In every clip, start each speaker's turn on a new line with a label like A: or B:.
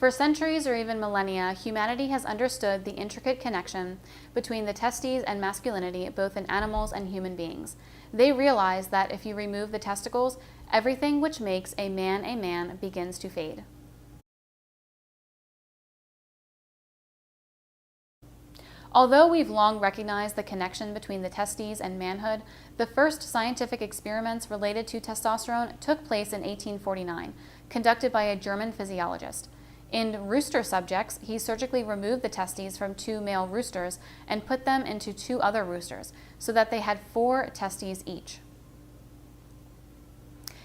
A: For centuries or even millennia, humanity has understood the intricate connection between the testes and masculinity, both in animals and human beings. They realize that if you remove the testicles, everything which makes a man begins to fade. Although we've long recognized the connection between the testes and manhood, the first scientific experiments related to testosterone took place in 1849, conducted by a German physiologist. In rooster subjects, he surgically removed the testes from 2 male roosters and put them into 2 other roosters, so that they had 4 testes each.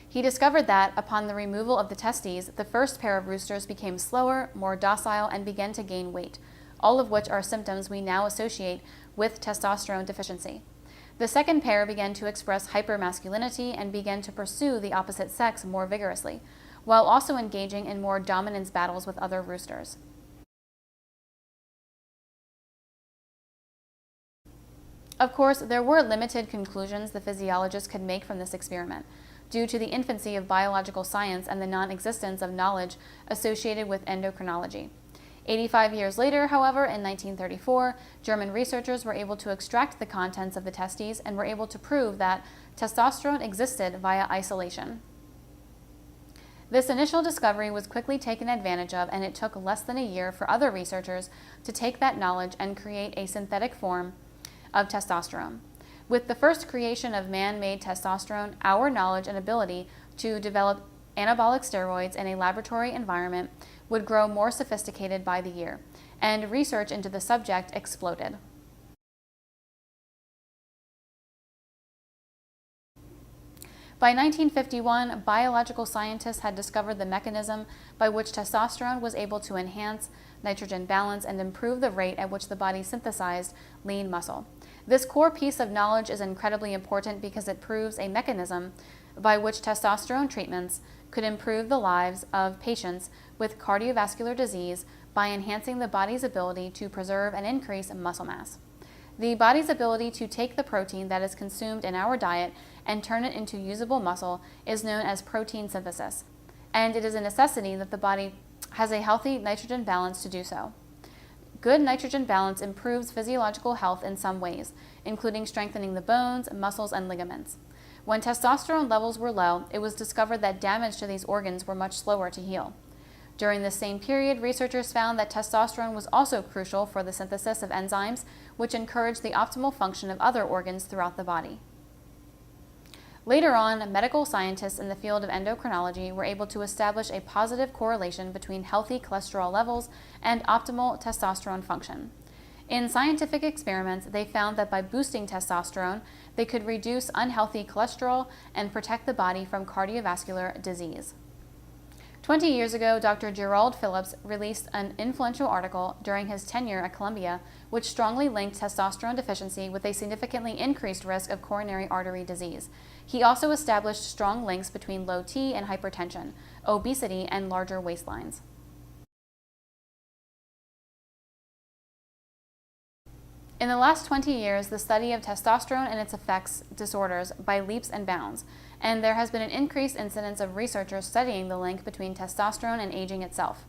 A: He discovered that, upon the removal of the testes, the first pair of roosters became slower, more docile, and began to gain weight, all of which are symptoms we now associate with testosterone deficiency. The second pair began to express hypermasculinity and began to pursue the opposite sex more vigorously, while also engaging in more dominance battles with other roosters. Of course, there were limited conclusions the physiologist could make from this experiment, due to the infancy of biological science and the non-existence of knowledge associated with endocrinology. 85 years later, however, in 1934, German researchers were able to extract the contents of the testes and were able to prove that testosterone existed via isolation. This initial discovery was quickly taken advantage of, and it took less than a year for other researchers to take that knowledge and create a synthetic form of testosterone. With the first creation of man-made testosterone, our knowledge and ability to develop anabolic steroids in a laboratory environment would grow more sophisticated by the year, and research into the subject exploded. By 1951, biological scientists had discovered the mechanism by which testosterone was able to enhance nitrogen balance and improve the rate at which the body synthesized lean muscle. This core piece of knowledge is incredibly important because it proves a mechanism by which testosterone treatments could improve the lives of patients with cardiovascular disease by enhancing the body's ability to preserve and increase muscle mass. The body's ability to take the protein that is consumed in our diet and turn it into usable muscle is known as protein synthesis, and it is a necessity that the body has a healthy nitrogen balance to do so. Good nitrogen balance improves physiological health in some ways, including strengthening the bones, muscles, and ligaments. When testosterone levels were low, it was discovered that damage to these organs were much slower to heal. During this same period, researchers found that testosterone was also crucial for the synthesis of enzymes, which encourage the optimal function of other organs throughout the body. Later on, medical scientists in the field of endocrinology were able to establish a positive correlation between healthy cholesterol levels and optimal testosterone function. In scientific experiments, they found that by boosting testosterone, they could reduce unhealthy cholesterol and protect the body from cardiovascular disease. 20 years ago, Dr. Gerald Phillips released an influential article during his tenure at Columbia, which strongly linked testosterone deficiency with a significantly increased risk of coronary artery disease. He also established strong links between low T and hypertension, obesity, and larger waistlines. In the last 20 years, the study of testosterone and its effects disorders by leaps and bounds, and there has been an increased incidence of researchers studying the link between testosterone and aging itself.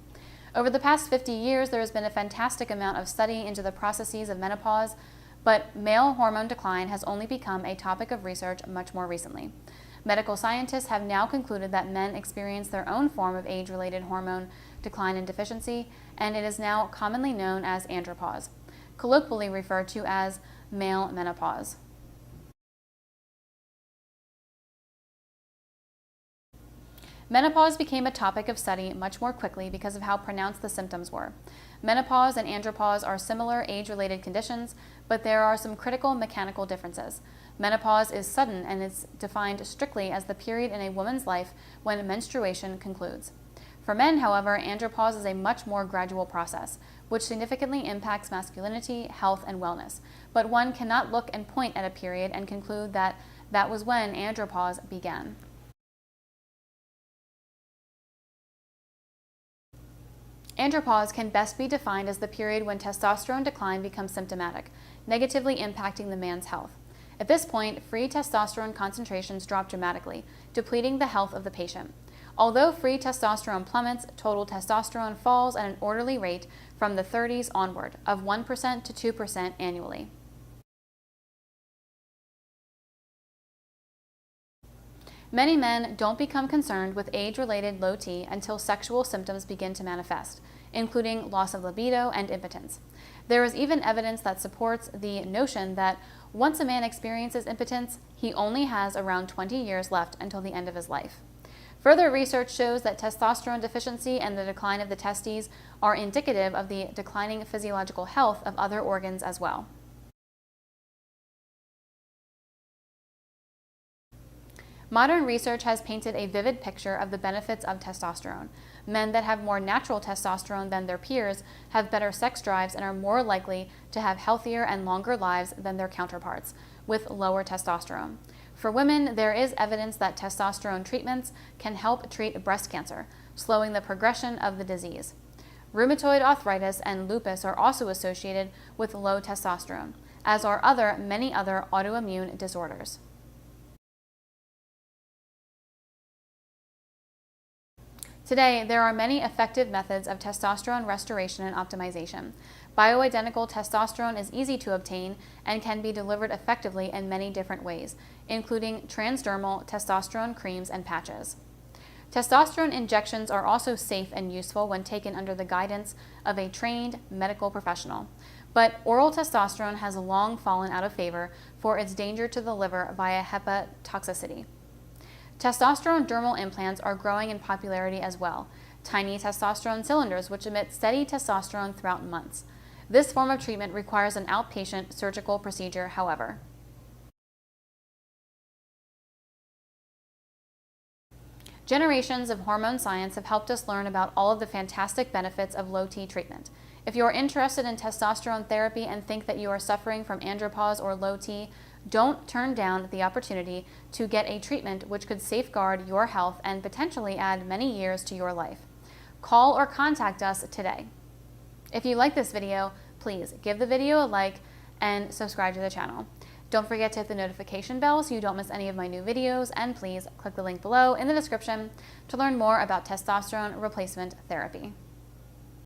A: Over the past 50 years, there has been a fantastic amount of study into the processes of menopause, but male hormone decline has only become a topic of research much more recently. Medical scientists have now concluded that men experience their own form of age-related hormone decline and deficiency, and it is now commonly known as ANDROPAUSE, colloquially referred to as male menopause. Menopause became a topic of study much more quickly because of how pronounced the symptoms were. Menopause and andropause are similar age-related conditions, but there are some critical mechanical differences. Menopause is sudden and is defined strictly as the period in a woman's life when menstruation concludes. For men, however, andropause is a much more gradual process, which significantly impacts masculinity, health, and wellness. But one cannot look and point at a period and conclude that that was when andropause began. Andropause can best be defined as the period when testosterone decline becomes symptomatic, negatively impacting the man's health. At this point, free testosterone concentrations drop dramatically, depleting the health of the patient. Although free testosterone plummets, total testosterone falls at an orderly rate from the 30s onward of 1% to 2% annually. Many men don't become concerned with age-related low T until sexual symptoms begin to manifest, including loss of libido and impotence. There is even evidence that supports the notion that once a man experiences impotence, he only has around 20 years left until the end of his life. Further research shows that testosterone deficiency and the decline of the testes are indicative of the declining physiological health of other organs as well. Modern research has painted a vivid picture of the benefits of testosterone. Men that have more natural testosterone than their peers have better sex drives and are more likely to have healthier and longer lives than their counterparts with lower testosterone. For women, there is evidence that testosterone treatments can help treat breast cancer, slowing the progression of the disease. Rheumatoid arthritis and lupus are also associated with low testosterone, as are many other autoimmune disorders. Today, there are many effective methods of testosterone restoration and optimization. Bioidentical testosterone is easy to obtain and can be delivered effectively in many different ways, including transdermal testosterone creams and patches. Testosterone injections are also safe and useful when taken under the guidance of a trained medical professional. But oral testosterone has long fallen out of favor for its danger to the liver via hepatotoxicity. Testosterone dermal implants are growing in popularity as well, tiny testosterone cylinders which emit steady testosterone throughout months. This form of treatment requires an outpatient surgical procedure, however. Generations of hormone science have helped us learn about all of the fantastic benefits of low T treatment. If you are interested in testosterone therapy and think that you are suffering from andropause or low T, don't turn down the opportunity to get a treatment which could safeguard your health and potentially add many years to your life. Call or contact us today. If you like this video, please give the video a like and subscribe to the channel. Don't forget to hit the notification bell so you don't miss any of my new videos, and please click the link below in the description to learn more about testosterone replacement therapy.